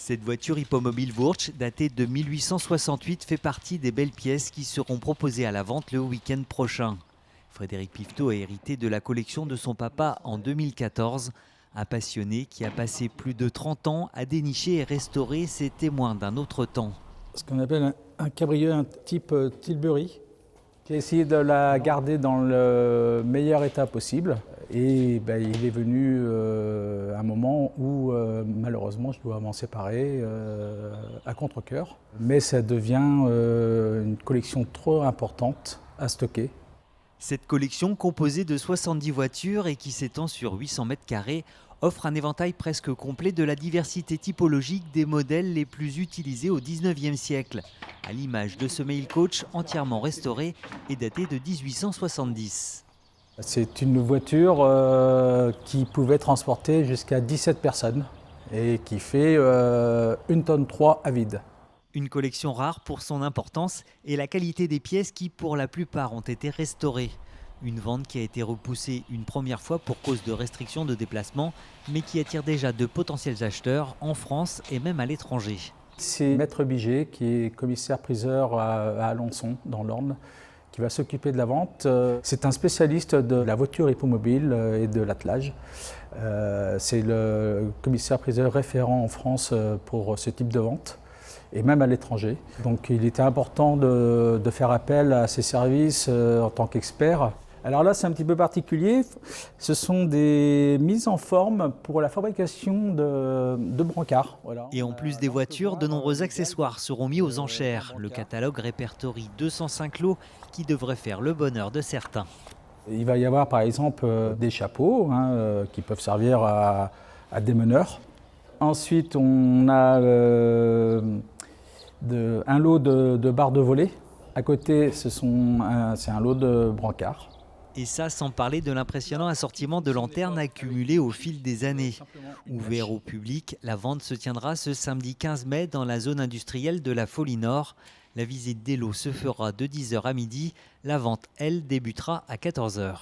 Cette voiture hippomobile Wurtsch, datée de 1868, fait partie des belles pièces qui seront proposées à la vente le week-end prochain. Frédéric Piveteau a hérité de la collection de son papa en 2014. Un passionné qui a passé plus de 30 ans à dénicher et restaurer ces témoins d'un autre temps. Ce qu'on appelle un cabrioleur un type Tilbury. J'ai essayé de la garder dans le meilleur état possible. Et il est venu un moment où malheureusement je dois m'en séparer à contre-cœur. Mais ça devient une collection trop importante à stocker. Cette collection, composée de 70 voitures et qui s'étend sur 800 mètres carrés, offre un éventail presque complet de la diversité typologique des modèles les plus utilisés au 19e siècle, à l'image de ce Mail Coach entièrement restauré et daté de 1870. C'est une voiture qui pouvait transporter jusqu'à 17 personnes et qui fait 1,3 tonne à vide. Une collection rare pour son importance et la qualité des pièces qui, pour la plupart, ont été restaurées. Une vente qui a été repoussée une première fois pour cause de restrictions de déplacement, mais qui attire déjà de potentiels acheteurs en France et même à l'étranger. C'est Maître Biget, qui est commissaire-priseur à Alençon, dans l'Orne, qui va s'occuper de la vente. C'est un spécialiste de la voiture hippomobile et de l'attelage. C'est le commissaire-priseur référent en France pour ce type de vente, et même à l'étranger. Donc il était important de faire appel à ses services en tant qu'expert. Alors là, c'est un petit peu particulier. Ce sont des mises en forme pour la fabrication de brancards. Voilà. Et en plus des voitures, de nombreux accessoires seront mis aux enchères. Le catalogue répertorie 205 lots qui devraient faire le bonheur de certains. Il va y avoir par exemple des chapeaux qui peuvent servir à des meneurs. Ensuite, on a un lot de barres de volée. À côté, c'est un lot de brancards. Et ça, sans parler de l'impressionnant assortiment de lanternes accumulées au fil des années. Ouvert au public, la vente se tiendra ce samedi 15 mai dans la zone industrielle de la Folie Nord. La visite des lots se fera de 10h à midi. La vente, elle, débutera à 14h.